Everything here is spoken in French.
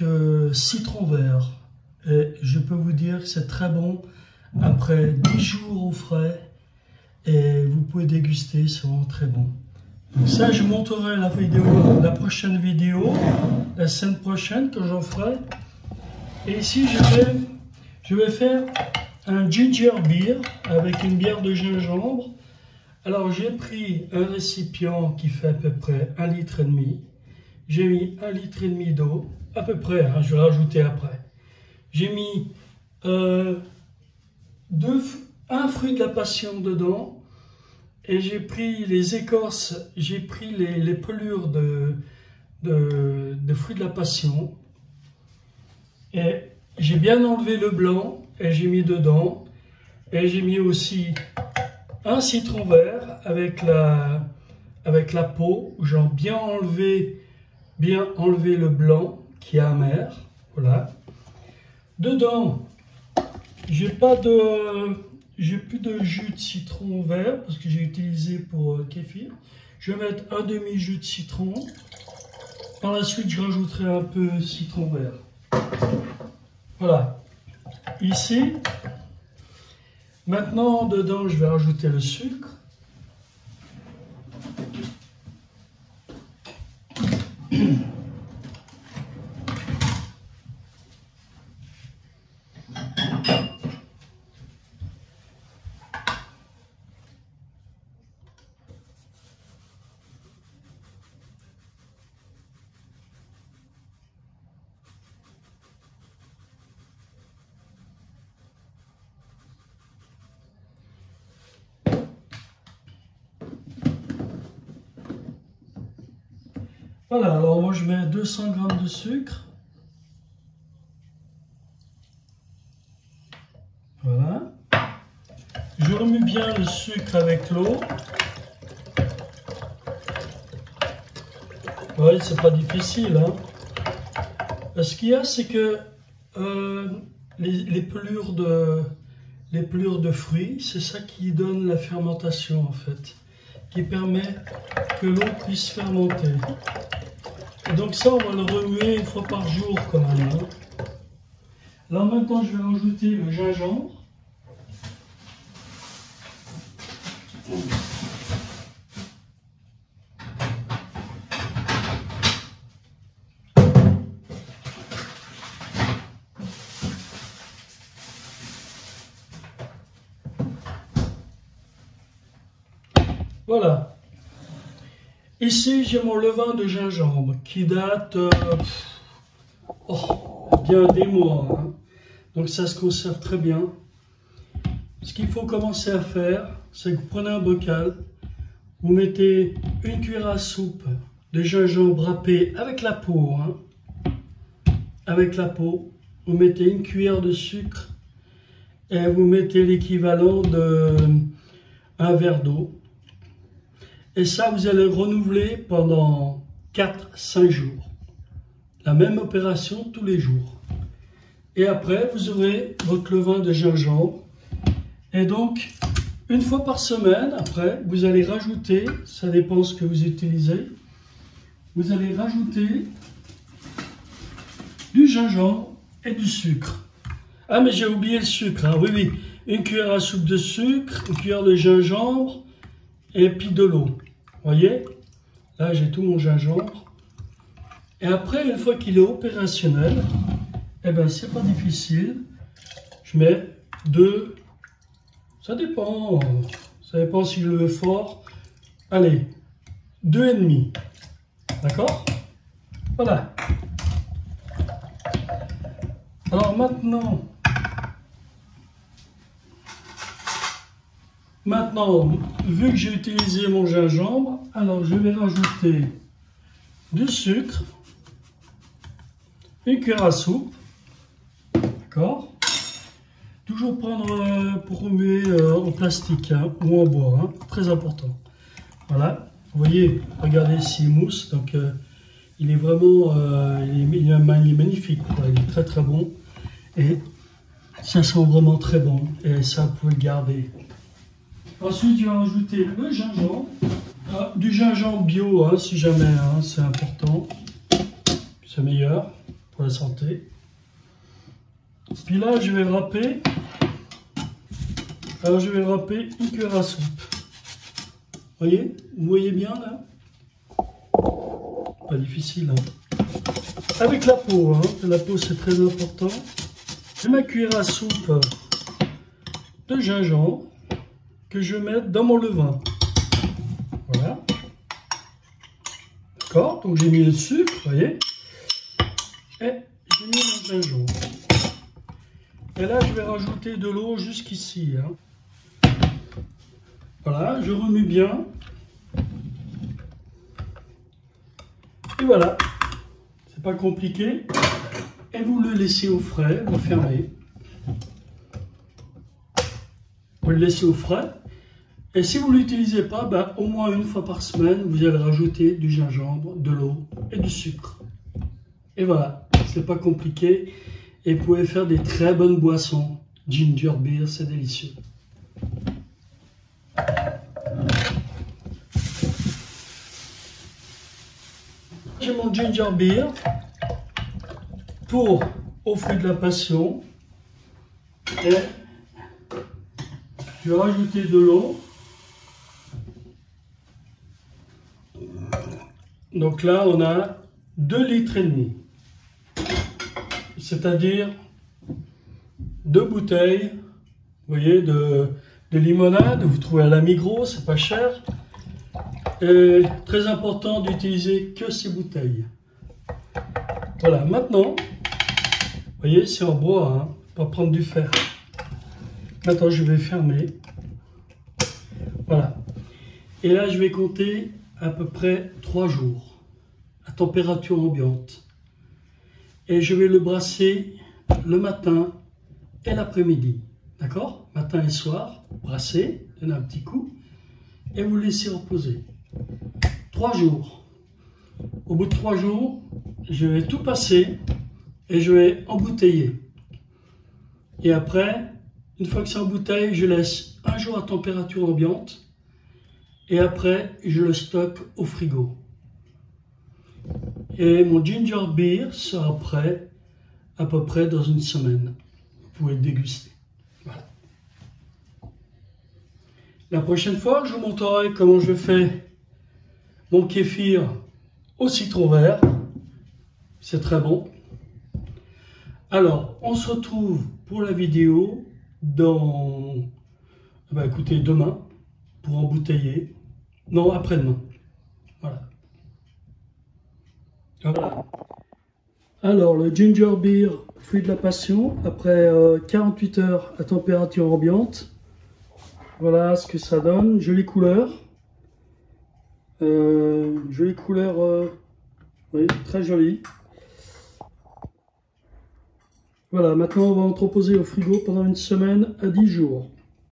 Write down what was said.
avec citron vert. Et je peux vous dire que c'est très bon après 10 jours au frais. Et vous pouvez déguster, c'est vraiment très bon. Donc ça, je montrerai la prochaine vidéo, la semaine prochaine que j'en ferai. Et ici, je vais faire un ginger beer avec une bière de gingembre. Alors, j'ai pris un récipient qui fait à peu près 1,5 litre. J'ai mis 1,5 litre d'eau, à peu près, hein, je vais rajouter après. J'ai mis un fruit de la passion dedans. Et j'ai pris les écorces, j'ai pris les pelures de fruits de la passion. Et j'ai bien enlevé le blanc et j'ai mis dedans. Et j'ai mis aussi un citron vert avec la peau. J'ai bien enlevé le blanc qui est amer. Voilà. Dedans, j'ai plus de jus de citron vert parce que j'ai utilisé pour kéfir. Je vais mettre un demi-jus de citron. Par la suite, je rajouterai un peu de citron vert. Voilà. Ici, maintenant, dedans, je vais rajouter le sucre. Voilà, alors moi je mets 200 g de sucre. Voilà. Je remue bien le sucre avec l'eau. Oui, c'est pas difficile, hein. Ce qu'il y a, c'est que les pelures de fruits, c'est ça qui donne la fermentation en fait, qui permet que l'eau puisse fermenter. Et donc ça, on va le remuer une fois par jour quand même. Hein. Là maintenant, je vais rajouter le gingembre. Voilà. Ici, j'ai mon levain de gingembre qui date bien des mois. Hein. Donc ça se conserve très bien. Ce qu'il faut commencer à faire, c'est que vous prenez un bocal, vous mettez une cuillère à soupe de gingembre râpé avec la peau. Hein. Avec la peau, vous mettez une cuillère de sucre et vous mettez l'équivalent d'un verre d'eau. Et ça, vous allez renouveler pendant 4-5 jours. La même opération tous les jours. Et après, vous aurez votre levain de gingembre. Et donc, une fois par semaine, après, vous allez rajouter, ça dépend de ce que vous utilisez, vous allez rajouter du gingembre et du sucre. Ah, mais j'ai oublié le sucre, hein. Oui, oui. Une cuillère à soupe de sucre, une cuillère de gingembre, et puis de l'eau. Vous voyez? Là, j'ai tout mon gingembre. Et après, une fois qu'il est opérationnel, eh ben, c'est pas difficile. Je mets 2, ça dépend si je le veux fort. Allez, 2,5. D'accord? Voilà. Alors maintenant, vu que j'ai utilisé mon gingembre, alors je vais rajouter du sucre, une cuillère à soupe, d'accord? Toujours prendre pour remuer en plastique hein, ou en bois, hein, très important. Voilà, vous voyez, regardez ici, mousse, donc il est vraiment, il est magnifique, quoi. Il est très très bon et ça sent vraiment très bon et ça vous pouvez le garder. Ensuite, je vais rajouter le gingembre, du gingembre bio, hein, si jamais, hein, c'est important, c'est meilleur pour pour la santé. Puis là, je vais râper. Alors, je vais râper une cuillère à soupe. Vous voyez bien là? Pas difficile. Hein. Avec la peau, hein. La peau c'est très important. J'ai ma cuillère à soupe de gingembre que je vais mettre dans mon levain. Voilà. D'accord? Donc j'ai mis le sucre, vous voyez? Et j'ai mis mon gingembre. Et là, je vais rajouter de l'eau jusqu'ici. Hein. Voilà, je remue bien. Et voilà, c'est pas compliqué. Et vous le laissez au frais, vous fermez. Vous le laissez au frais. Et si vous ne l'utilisez pas, ben, au moins une fois par semaine, vous allez rajouter du gingembre, de l'eau et du sucre. Et voilà, c'est pas compliqué. Et vous pouvez faire des très bonnes boissons. Ginger beer, c'est délicieux. J'ai mon ginger beer pour aux fruits de la passion. Et je vais rajouter de l'eau. Donc là, on a 2,5 litres. C'est-à-dire 2 bouteilles, vous voyez, de limonade. Vous trouvez à la Migros, c'est pas cher. Et très important d'utiliser que ces bouteilles. Voilà, maintenant, vous voyez, c'est en bois, hein, pas prendre du fer. Maintenant, je vais fermer. Voilà. Et là, je vais compter à peu près 3 jours à température ambiante. Et je vais le brasser le matin et l'après-midi. D'accord? Matin et soir, brasser, donner un petit coup, et vous laissez reposer. 3 jours. Au bout de 3 jours, je vais tout passer et je vais embouteiller. Et après, une fois que c'est en bouteille, je laisse 1 jour à température ambiante. Et après, je le stocke au frigo. Et mon ginger beer sera prêt à peu près dans une semaine. Vous pouvez le déguster. Voilà. La prochaine fois, je vous montrerai comment je fais mon kéfir au citron vert. C'est très bon. Alors, on se retrouve pour la vidéo dans, écoutez, demain pour embouteiller. Non, après-demain. Voilà. Voilà. Alors, le ginger beer, fruit de la passion, après 48 heures à température ambiante. Voilà ce que ça donne. Jolie couleur. Jolie couleur, oui, très jolie. Voilà, maintenant on va entreposer au frigo pendant une semaine à 10 jours.